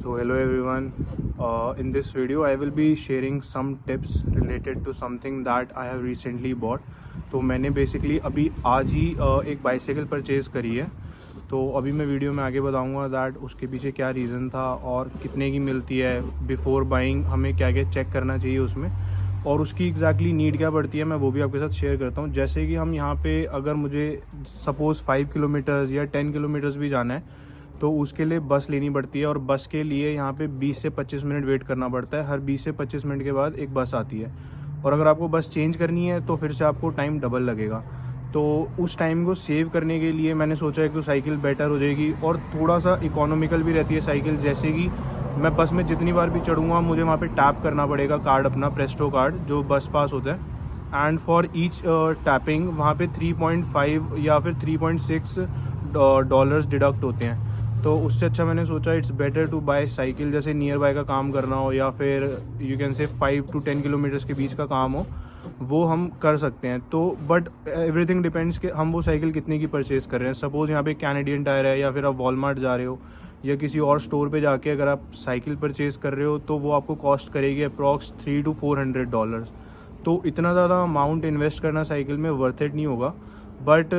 So hello everyone. In this video I will be sharing some tips related to something that I have recently bought. तो मैंने basically अभी आज ही एक bicycle purchase करी है। तो अभी मैं वीडियो में आगे बताऊंगा दैट उसके पीछे क्या रीज़न था और कितने की मिलती है, बिफ़ोर बाइंग हमें क्या क्या चेक करना चाहिए उसमें, और उसकी एग्जैक्टली नीड क्या पड़ती है, मैं वो भी आपके साथ शेयर करता हूँ। जैसे कि हम यहाँ पे अगर मुझे सपोज़ 5 किलोमीटर्स या 10 किलोमीटर्स भी जाना है तो उसके लिए बस लेनी पड़ती है, और बस के लिए यहाँ पे 20 से 25 मिनट वेट करना पड़ता है। हर 20 से 25 मिनट के बाद एक बस आती है, और अगर आपको बस चेंज करनी है तो फिर से आपको टाइम डबल लगेगा। तो उस टाइम को सेव करने के लिए मैंने सोचा है कि साइकिल बेटर हो जाएगी और थोड़ा सा इकोनॉमिकल भी रहती है साइकिल। जैसे कि मैं बस में जितनी बार भी चढ़ूँगा मुझे वहाँ पे टैप करना पड़ेगा कार्ड, अपना प्रेस्टो कार्ड जो बस पास होता है, एंड फॉर ईच टैपिंग वहाँ पे 3.5 या फिर 3.6 डॉलर्स डिडक्ट होते हैं। तो उससे अच्छा मैंने सोचा it's better to buy cycle. जैसे नियर बाय का काम करना हो या फिर you can say 5 to 10 kilometres के बीच का काम हो, वो हम कर सकते हैं। तो बट एवरीथिंग डिपेंड्स कि हम वो साइकिल कितने की परचेज़ कर रहे हैं। सपोज़ यहाँ पे कैनेडियन टायर है, या फिर आप वॉलमार्ट जा रहे हो या किसी और स्टोर पे जाके अगर आप साइकिल परचेज़ कर रहे हो तो वो आपको कॉस्ट करेगी अप्रॉक्स $300 to 400 डॉलर्स। तो इतना ज़्यादा अमाउंट इन्वेस्ट करना साइकिल में वर्थ इट नहीं होगा। बट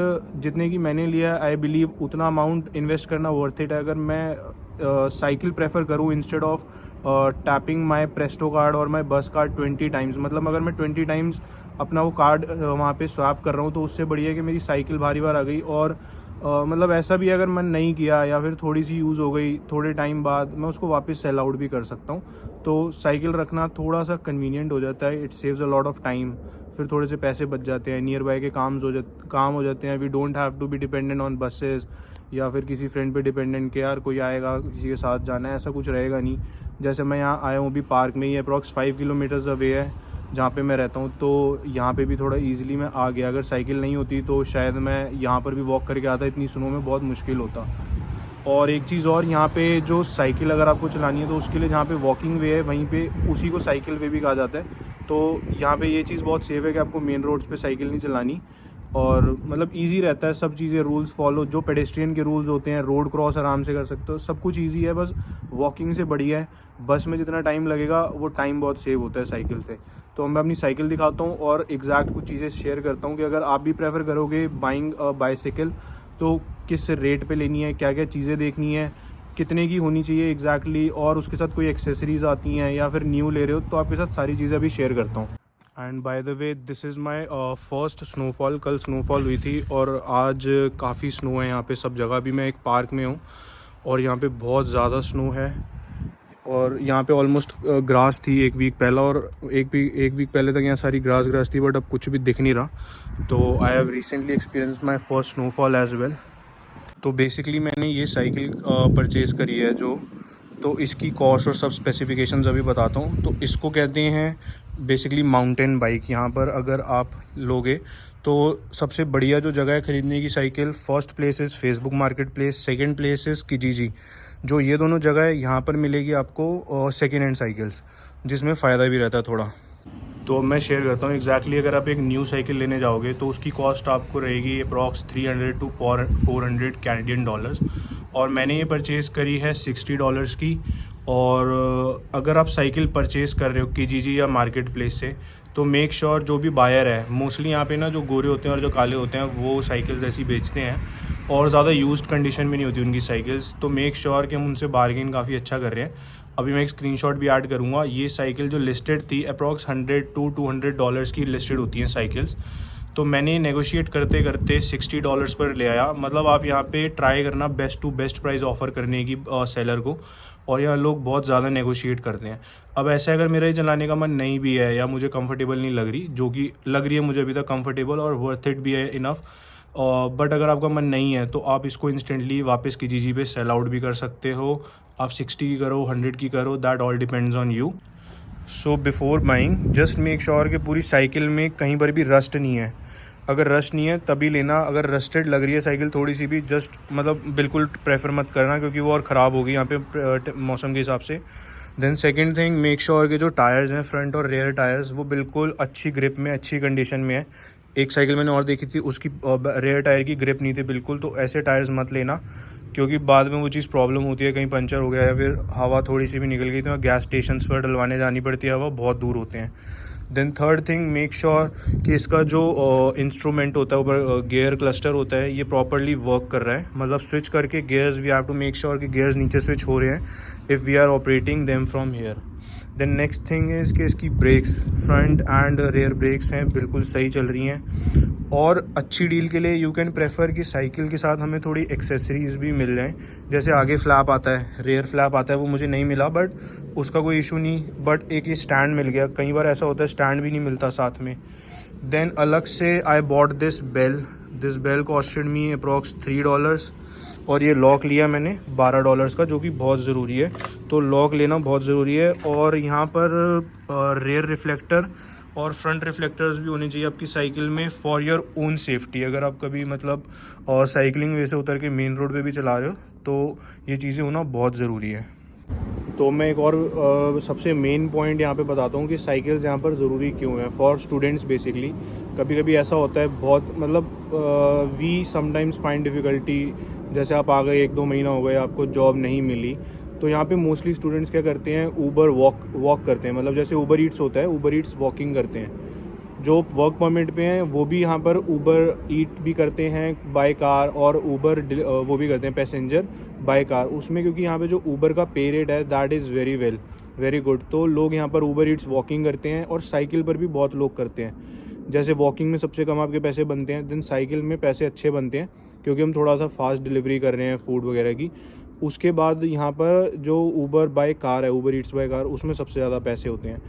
जितने की मैंने लिया आई बिलीव उतना अमाउंट इन्वेस्ट करना वर्थ इट है। अगर मैं साइकिल प्रेफर करूँ instead of tapping my Presto card और माई बस कार्ड 20 टाइम्स, मतलब अगर मैं 20 टाइम्स अपना वो कार्ड वहाँ पे स्वैप कर रहा हूँ तो उससे बढ़िया है कि मेरी साइकिल भारी बार आ गई। और मतलब ऐसा भी अगर मैं नहीं किया या फिर थोड़ी सी यूज़ हो गई, थोड़े टाइम बाद मैं उसको वापस सेल आउट भी कर सकता हूँ। तो साइकिल रखना थोड़ा सा कन्वीनियंट हो जाता है, it saves a lot of time. फिर थोड़े से पैसे बच जाते हैं, नियर बाय के काम हो जाते हैं। We don't have to be dependent on buses या फिर किसी फ्रेंड पे डिपेंडेंट के यार कोई आएगा किसी के साथ जाना है, ऐसा कुछ रहेगा नहीं। जैसे मैं यहाँ आया हूँ अभी पार्क में ही, अप्रॉक्स 5 किलोमीटर्स अवे है जहाँ पे मैं रहता हूँ, तो यहाँ पे भी थोड़ा इजीली मैं आ गया। अगर साइकिल नहीं होती तो शायद मैं यहाँ पर भी वॉक करके आता, इतनी स्नो में बहुत मुश्किल होता। और एक चीज़ और, यहाँ पे जो साइकिल अगर आपको चलानी है तो उसके लिए जहाँ पे वॉकिंग वे है वहीं पे उसी को साइकिल वे भी कहा जाता है। तो यहाँ पे ये चीज़ बहुत सेफ है कि आपको मेन रोड्स पे साइकिल नहीं चलानी, और मतलब इजी रहता है सब चीज़ें, रूल्स फॉलो जो पेडेस्ट्रियन के रूल्स होते हैं, रोड क्रॉस आराम से कर सकते हो, सब कुछ ईजी है। बस वॉकिंग से बढ़िया है, बस में जितना टाइम लगेगा वो टाइम बहुत सेव होता है साइकिल से। तो मैं अपनी साइकिल दिखाता हूँ और एग्जैक्ट कुछ चीज़ें शेयर करता हूँ कि अगर आप भी प्रेफर करोगे बाइंग बाइसाइकिल तो किस रेट पे लेनी है, क्या क्या चीज़ें देखनी है, कितने की होनी चाहिए एग्जैक्टली, और उसके साथ कोई एक्सेसरीज आती हैं या फिर न्यू ले रहे हो तो आपके साथ सारी चीज़ें अभी शेयर करता हूँ। And by the way this is my first snowfall. कल स्नोफॉल हुई थी और आज काफ़ी स्नो है यहाँ पे सब जगह। अभी मैं एक पार्क में हूँ और यहाँ पे बहुत ज़्यादा स्नो है, और यहाँ पे ऑलमोस्ट ग्रास थी एक वीक पहला, और एक वीक पहले तक यहाँ सारी ग्रास थी, बट अब कुछ भी दिख नहीं रहा। तो I have recently experience my first snowfall as well. तो बेसिकली मैंने ये साइकिल परचेज़ करी है जो, तो इसकी कॉस्ट और सब स्पेसिफिकेशंस अभी बताता हूँ। तो इसको कहते हैं बेसिकली माउंटेन बाइक। यहाँ पर अगर आप लोगे तो सबसे बढ़िया जो जगह है ख़रीदने की cycle, first place is Facebook market place, second place is Kijiji. जो ये दोनों जगह है यहाँ पर मिलेगी आपको सेकेंड हैंड साइकिल्स, जिसमें फ़ायदा भी रहता है थोड़ा। तो मैं शेयर करता हूँ एग्जैक्टली अगर आप एक न्यू साइकिल लेने जाओगे तो उसकी कॉस्ट आपको रहेगी अप्रॉक्स 300 to 400 कैनेडियन डॉलर्स, और मैंने ये परचेज़ करी है $60 की। और अगर आप साइकिल परचेज़ कर रहे हो किजीजी या मार्केट प्लेस से तो मेक श्योर जो भी बायर है, मोस्टली यहाँ पे ना जो गोरे होते हैं और जो काले होते हैं वो साइकिल्स ऐसी बेचते हैं, और ज़्यादा यूज्ड कंडीशन में नहीं होती उनकी साइकिल्स। तो मेक श्योर कि हम उनसे बार्गेन काफ़ी अच्छा कर रहे हैं। अभी मैं एक स्क्रीनशॉट भी ऐड करूँगा। ये साइकिल जो लिस्टेड थी अप्रॉक्स $100 to 200 डॉलर्स की लिस्टेड होती हैं साइकिल्स। तो मैंने नेगोशिएट करते करते $60 पर ले आया। मतलब आप यहाँ पे ट्राई करना best to best price offer करने की सेलर को, और यहाँ लोग बहुत ज़्यादा नेगोशिएट करते हैं। अब ऐसे अगर मेरा ये चलाने का मन नहीं भी है या मुझे कंफर्टेबल नहीं लग रही, जो कि लग रही है मुझे अभी तक कंफर्टेबल और वर्थ इट भी है इनफ, बट अगर आपका मन नहीं है तो आप इसको इंस्टेंटली वापस किजीजी पे सेल आउट भी कर सकते हो। आप 60 की करो, 100 की करो, that all depends on you. So before buying just make sure कि पूरी साइकिल में कहीं पर भी रस्ट नहीं है। अगर रस्ट नहीं है तभी लेना। अगर रस्टेड लग रही है साइकिल थोड़ी सी भी, जस्ट मतलब बिल्कुल प्रेफर मत करना, क्योंकि वो और ख़राब होगी यहाँ पे मौसम के हिसाब से। Then second thing, make sure कि जो टायर्स हैं फ्रंट और रेयर टायर्स वो बिल्कुल अच्छी ग्रिप में, अच्छी कंडीशन में है। एक साइकिल मैंने और देखी थी उसकी रेयर टायर की ग्रिप नहीं थी बिल्कुल, तो ऐसे टायर्स मत लेना। क्योंकि बाद में वो चीज़ प्रॉब्लम होती है, कहीं पंचर हो गया या फिर हवा थोड़ी सी भी निकल गई तो गैस स्टेशन पर डलवाने जानी पड़ती है, हवा बहुत दूर होते हैं। Then third thing, make sure कि इसका जो इंस्ट्रूमेंट होता है ऊपर गियर क्लस्टर होता है ये प्रॉपरली वर्क कर रहा है, मतलब स्विच करके gears we have to make sure कि गियर्स नीचे स्विच हो रहे हैं if we are operating them from here. Then next thing is कि इसकी brakes, front and rear brakes हैं बिल्कुल सही चल रही हैं। और अच्छी डील के लिए यू कैन प्रेफर कि साइकिल के साथ हमें थोड़ी एक्सेसरीज़ भी मिल जाएँ, जैसे आगे फ्लैप आता है, रेयर फ्लैप आता है, वो मुझे नहीं मिला बट उसका कोई इशू नहीं, बट एक ये स्टैंड मिल गया। कई बार ऐसा होता है स्टैंड भी नहीं मिलता साथ में। देन अलग से I bought this bell costed me approx $3 और ये लॉक लिया मैंने $12 का, जो कि बहुत ज़रूरी है, तो लॉक लेना बहुत ज़रूरी है। और यहाँ पर रेयर रिफ्लेक्टर और फ्रंट रिफ्लेक्टर्स भी होने चाहिए आपकी साइकिल में फॉर योर ओन सेफ्टी। अगर आप कभी मतलब साइकिलिंग वे से उतर के मेन रोड पे भी चला रहे हो तो ये चीज़ें होना बहुत ज़रूरी है। तो मैं एक और सबसे मेन पॉइंट यहाँ पे बताता हूँ कि साइकिल्स यहाँ पर ज़रूरी क्यों है फॉर स्टूडेंट्स बेसिकली। कभी कभी ऐसा होता है बहुत मतलब वी समटाइम्स फाइंड डिफ़िकल्टी, जैसे आप आ गए 1-2 महीना हो गए आपको जॉब नहीं मिली, तो यहाँ पे मोस्टली स्टूडेंट्स क्या करते हैं, ऊबर वॉक करते हैं, मतलब जैसे ऊबर ईट्स होता है, ऊबर ईट्स वॉकिंग करते हैं। जो वर्क परमिट पे हैं वो भी यहाँ पर ऊबर ईट भी करते हैं बाय कार, और ऊबर वो भी करते हैं पैसेंजर बाय कार। उसमें क्योंकि यहाँ पे जो ऊबर का पे रेट है दैट इज़ वेरी गुड, तो लोग यहाँ पर ऊबर ईट्स वॉकिंग करते हैं और साइकिल पर भी बहुत लोग करते हैं। जैसे वॉकिंग में सबसे कम आपके पैसे बनते हैं, देन साइकिल में पैसे अच्छे बनते हैं क्योंकि हम थोड़ा सा फास्ट डिलीवरी कर रहे हैं फूड वगैरह की। उसके बाद यहाँ पर जो ऊबर बाय कार है, ऊबर ईट्स बाय कार, उसमें सबसे ज़्यादा पैसे होते हैं।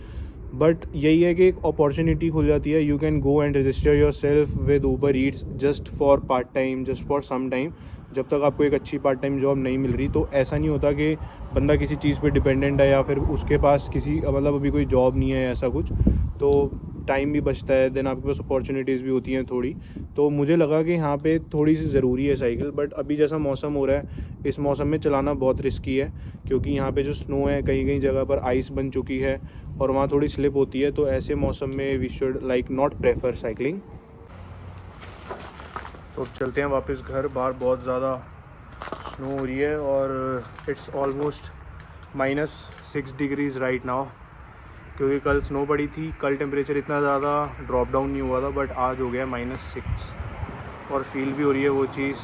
बट यही है कि एक अपॉर्चुनिटी खुल जाती है, you can go and register yourself with Uber Eats just for part time, just for some time, जब तक आपको एक अच्छी पार्ट टाइम जॉब नहीं मिल रही। तो ऐसा नहीं होता कि बंदा किसी चीज़ पे डिपेंडेंट है या फिर उसके पास किसी मतलब अभी कोई जॉब नहीं है ऐसा कुछ, तो टाइम भी बचता है, देन आपके पास अपॉर्चुनिटीज़ भी होती हैं थोड़ी। तो मुझे लगा कि यहाँ पे थोड़ी सी ज़रूरी है साइकिल, बट अभी जैसा मौसम हो रहा है इस मौसम में चलाना बहुत रिस्की है क्योंकि यहाँ पे जो स्नो है कहीं कहीं जगह पर आइस बन चुकी है और वहाँ थोड़ी स्लिप होती है, तो ऐसे मौसम में we should like not prefer cycling. तो चलते हैं वापस घर। बाहर बहुत ज़्यादा स्नो हो रही है और it's almost -6 degrees right now, क्योंकि कल स्नो पड़ी थी। कल टेम्परेचर इतना ज़्यादा ड्रॉप डाउन नहीं हुआ था बट आज हो गया -6 और फील भी हो रही है वो चीज़,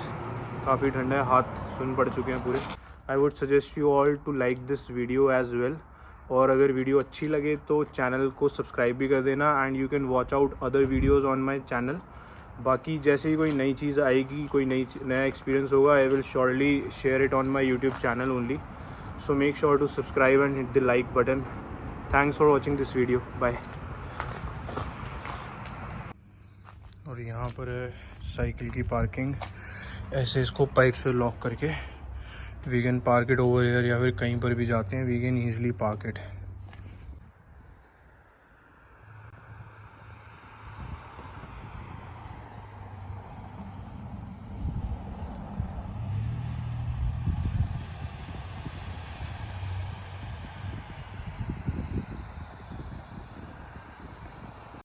काफ़ी ठंडा है, हाथ सुन पड़ चुके हैं पूरे। I would suggest you all to like this video as well, और अगर वीडियो अच्छी लगे तो चैनल को सब्सक्राइब भी कर देना and you can watch out other videos on my channel. बाकी जैसे ही कोई नई चीज़ आएगी, कोई नया एक्सपीरियंस होगा, I will surely share it on my YouTube channel only. So make sure to subscribe and hit the like button. Thanks for watching this video, bye. और यहाँ पर है साइकिल की पार्किंग, ऐसे इसको पाइप से लॉक करके we can park it over here, या फिर कहीं पर भी जाते हैं we can easily park it.